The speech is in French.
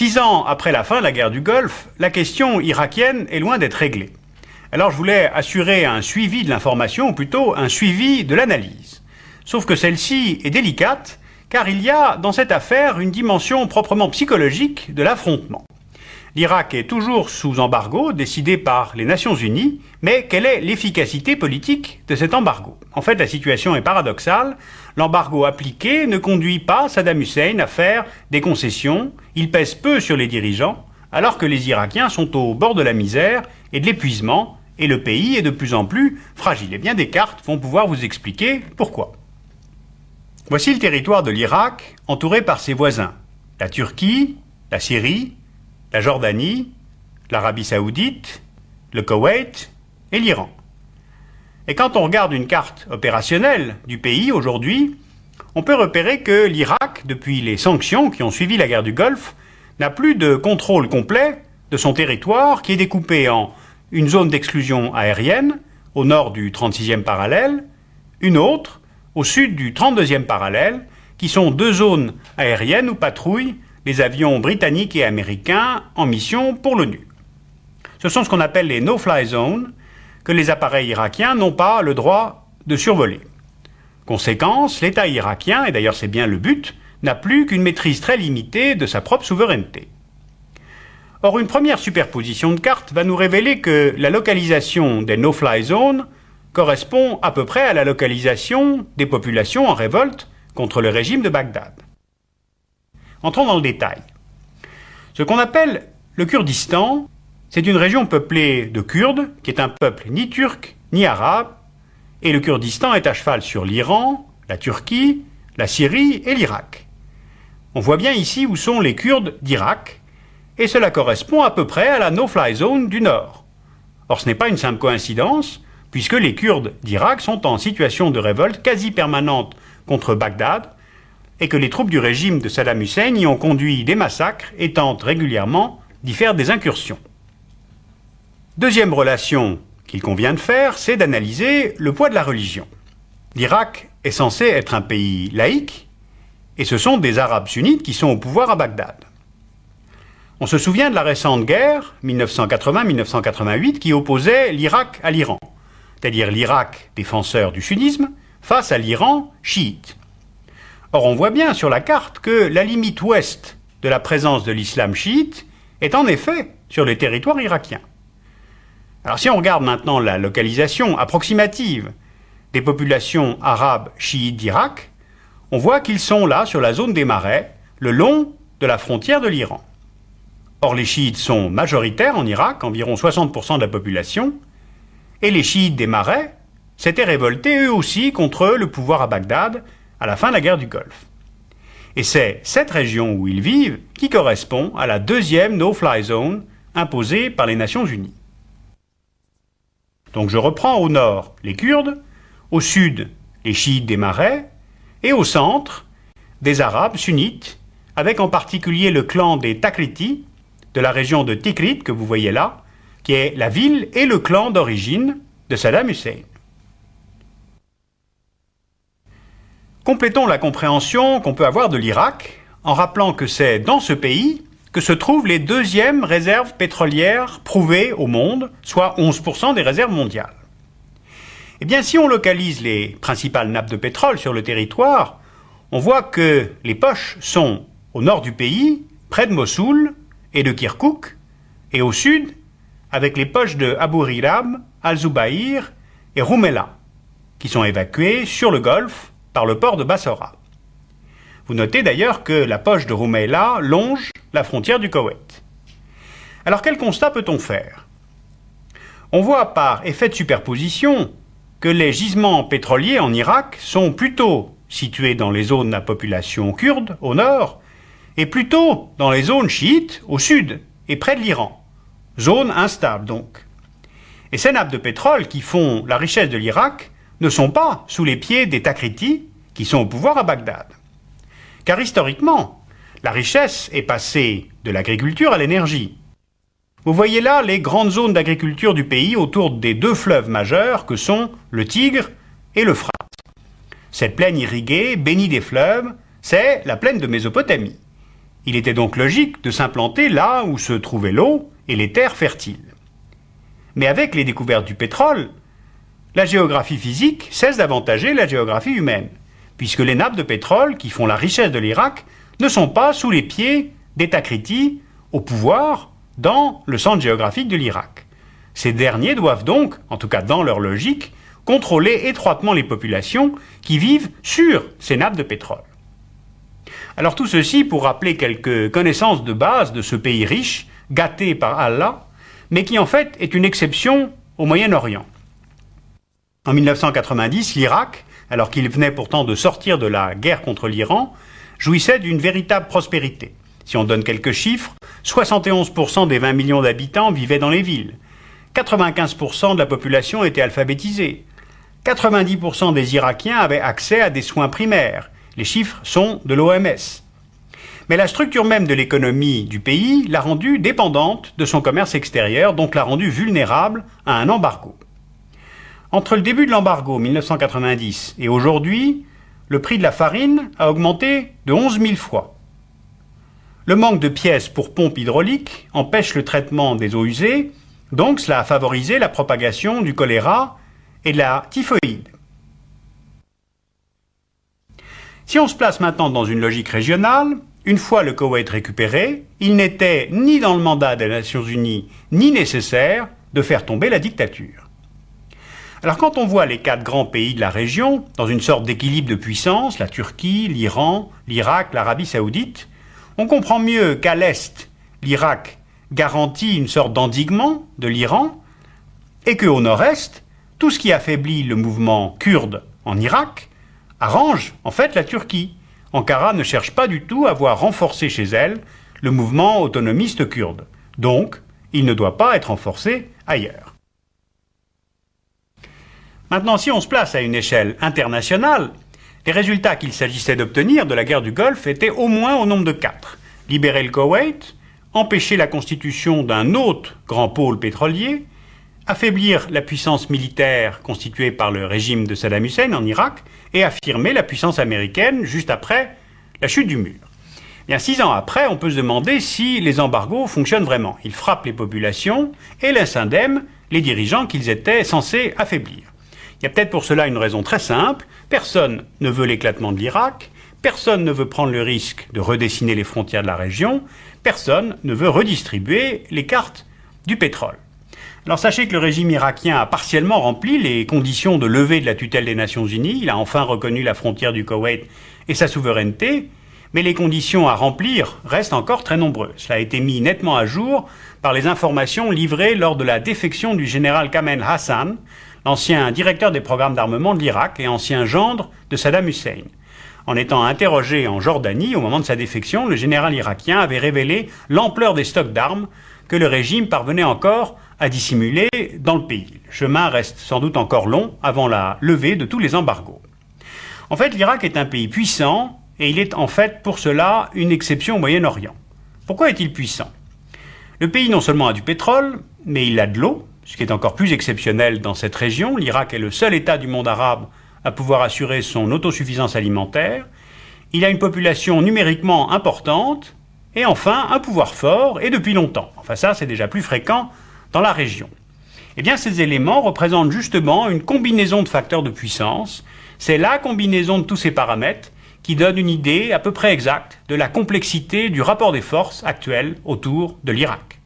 6 ans après la fin de la guerre du Golfe, la question irakienne est loin d'être réglée. Alors je voulais assurer un suivi de l'information, ou plutôt un suivi de l'analyse. Sauf que celle-ci est délicate, car il y a dans cette affaire une dimension proprement psychologique de l'affrontement. L'Irak est toujours sous embargo, décidé par les Nations Unies, mais quelle est l'efficacité politique de cet embargo? En fait, la situation est paradoxale. L'embargo appliqué ne conduit pas Saddam Hussein à faire des concessions, il pèse peu sur les dirigeants, alors que les Irakiens sont au bord de la misère et de l'épuisement, et le pays est de plus en plus fragile. Et bien des cartes vont pouvoir vous expliquer pourquoi. Voici le territoire de l'Irak, entouré par ses voisins, la Turquie, la Syrie, la Jordanie, l'Arabie Saoudite, le Koweït et l'Iran. Et quand on regarde une carte opérationnelle du pays aujourd'hui, on peut repérer que l'Irak, depuis les sanctions qui ont suivi la guerre du Golfe, n'a plus de contrôle complet de son territoire qui est découpé en une zone d'exclusion aérienne au nord du 36e parallèle, une autre au sud du 32e parallèle, qui sont deux zones aériennes où patrouillent les avions britanniques et américains en mission pour l'ONU. Ce sont ce qu'on appelle les no-fly zones, que les appareils irakiens n'ont pas le droit de survoler. Conséquence, l'État irakien, et d'ailleurs c'est bien le but, n'a plus qu'une maîtrise très limitée de sa propre souveraineté. Or, une première superposition de cartes va nous révéler que la localisation des no-fly zones correspond à peu près à la localisation des populations en révolte contre le régime de Bagdad. Entrons dans le détail. Ce qu'on appelle le Kurdistan, c'est une région peuplée de Kurdes, qui est un peuple ni turc ni arabe, et le Kurdistan est à cheval sur l'Iran, la Turquie, la Syrie et l'Irak. On voit bien ici où sont les Kurdes d'Irak, et cela correspond à peu près à la no-fly zone du Nord. Or ce n'est pas une simple coïncidence, puisque les Kurdes d'Irak sont en situation de révolte quasi permanente contre Bagdad, et que les troupes du régime de Saddam Hussein y ont conduit des massacres et tentent régulièrement d'y faire des incursions. Deuxième relation qu'il convient de faire, c'est d'analyser le poids de la religion. L'Irak est censé être un pays laïque, et ce sont des Arabes sunnites qui sont au pouvoir à Bagdad. On se souvient de la récente guerre, 1980-1988, qui opposait l'Irak à l'Iran, c'est-à-dire l'Irak défenseur du sunnisme face à l'Iran chiite. Or, on voit bien sur la carte que la limite ouest de la présence de l'islam chiite est en effet sur le territoire irakien. Alors si on regarde maintenant la localisation approximative des populations arabes chiites d'Irak, on voit qu'ils sont là sur la zone des marais, le long de la frontière de l'Iran. Or les chiites sont majoritaires en Irak, environ 60% de la population, et les chiites des marais s'étaient révoltés eux aussi contre le pouvoir à Bagdad à la fin de la guerre du Golfe. Et c'est cette région où ils vivent qui correspond à la deuxième no-fly zone imposée par les Nations Unies. Donc je reprends au nord les Kurdes, au sud les chiites des marais, et au centre des Arabes sunnites, avec en particulier le clan des Takriti, de la région de Tikrit que vous voyez là, qui est la ville et le clan d'origine de Saddam Hussein. Complétons la compréhension qu'on peut avoir de l'Irak en rappelant que c'est dans ce pays que se trouvent les deuxièmes réserves pétrolières prouvées au monde, soit 11% des réserves mondiales. Eh bien, si on localise les principales nappes de pétrole sur le territoire, on voit que les poches sont au nord du pays, près de Mossoul et de Kirkouk, et au sud, avec les poches de Abu Ghirab, Al-Zubair et Rumaila, qui sont évacuées sur le Golfe par le port de Bassora. Vous notez d'ailleurs que la poche de Rumaila longe la frontière du Koweït. Alors quel constat peut-on faire? On voit par effet de superposition que les gisements pétroliers en Irak sont plutôt situés dans les zones à population kurde au nord et plutôt dans les zones chiites au sud et près de l'Iran. Zone instable donc. Et ces nappes de pétrole qui font la richesse de l'Irak ne sont pas sous les pieds des Takritis qui sont au pouvoir à Bagdad. Car historiquement, la richesse est passée de l'agriculture à l'énergie. Vous voyez là les grandes zones d'agriculture du pays autour des deux fleuves majeurs que sont le Tigre et l'Euphrate. Cette plaine irriguée, bénie des fleuves, c'est la plaine de Mésopotamie. Il était donc logique de s'implanter là où se trouvait l'eau et les terres fertiles. Mais avec les découvertes du pétrole, la géographie physique cesse d'avantager la géographie humaine, puisque les nappes de pétrole qui font la richesse de l'Irak ne sont pas sous les pieds des Takriti au pouvoir dans le centre géographique de l'Irak. Ces derniers doivent donc, en tout cas dans leur logique, contrôler étroitement les populations qui vivent sur ces nappes de pétrole. Alors tout ceci pour rappeler quelques connaissances de base de ce pays riche, gâté par Allah, mais qui en fait est une exception au Moyen-Orient. En 1990, l'Irak, alors qu'il venait pourtant de sortir de la guerre contre l'Iran, jouissait d'une véritable prospérité. Si on donne quelques chiffres, 71% des 20 millions d'habitants vivaient dans les villes, 95% de la population était alphabétisée, 90% des Irakiens avaient accès à des soins primaires. Les chiffres sont de l'OMS. Mais la structure même de l'économie du pays l'a rendue dépendante de son commerce extérieur, donc l'a rendue vulnérable à un embargo. Entre le début de l'embargo 1990 et aujourd'hui, le prix de la farine a augmenté de 11 000 fois. Le manque de pièces pour pompes hydrauliques empêche le traitement des eaux usées, donc cela a favorisé la propagation du choléra et de la typhoïde. Si on se place maintenant dans une logique régionale, une fois le Koweït récupéré, il n'était ni dans le mandat des Nations Unies, ni nécessaire de faire tomber la dictature. Alors quand on voit les 4 grands pays de la région, dans une sorte d'équilibre de puissance, la Turquie, l'Iran, l'Irak, l'Arabie Saoudite, on comprend mieux qu'à l'Est, l'Irak garantit une sorte d'endiguement de l'Iran, et qu'au Nord-Est, tout ce qui affaiblit le mouvement kurde en Irak arrange en fait la Turquie. Ankara ne cherche pas du tout à voir renforcer chez elle le mouvement autonomiste kurde. Donc, il ne doit pas être renforcé ailleurs. Maintenant, si on se place à une échelle internationale, les résultats qu'il s'agissait d'obtenir de la guerre du Golfe étaient au moins au nombre de 4. Libérer le Koweït, empêcher la constitution d'un autre grand pôle pétrolier, affaiblir la puissance militaire constituée par le régime de Saddam Hussein en Irak et affirmer la puissance américaine juste après la chute du mur. Bien, 6 ans après, on peut se demander si les embargos fonctionnent vraiment. Ils frappent les populations et laissent indemnes les dirigeants qu'ils étaient censés affaiblir. Il y a peut-être pour cela une raison très simple. Personne ne veut l'éclatement de l'Irak, personne ne veut prendre le risque de redessiner les frontières de la région, personne ne veut redistribuer les cartes du pétrole. Alors sachez que le régime irakien a partiellement rempli les conditions de levée de la tutelle des Nations Unies. Il a enfin reconnu la frontière du Koweït et sa souveraineté, mais les conditions à remplir restent encore très nombreuses. Cela a été mis nettement à jour par les informations livrées lors de la défection du général Kamel Hassan, l'ancien directeur des programmes d'armement de l'Irak et ancien gendre de Saddam Hussein. En étant interrogé en Jordanie au moment de sa défection, le général irakien avait révélé l'ampleur des stocks d'armes que le régime parvenait encore à dissimuler dans le pays. Le chemin reste sans doute encore long avant la levée de tous les embargos. En fait, l'Irak est un pays puissant et il est en fait pour cela une exception au Moyen-Orient. Pourquoi est-il puissant? Le pays non seulement a du pétrole, mais il a de l'eau, ce qui est encore plus exceptionnel dans cette région. L'Irak est le seul État du monde arabe à pouvoir assurer son autosuffisance alimentaire. Il a une population numériquement importante et enfin un pouvoir fort et depuis longtemps. Enfin ça, c'est déjà plus fréquent dans la région. Eh bien, ces éléments représentent justement une combinaison de facteurs de puissance. C'est la combinaison de tous ces paramètres qui donne une idée à peu près exacte de la complexité du rapport des forces actuelles autour de l'Irak.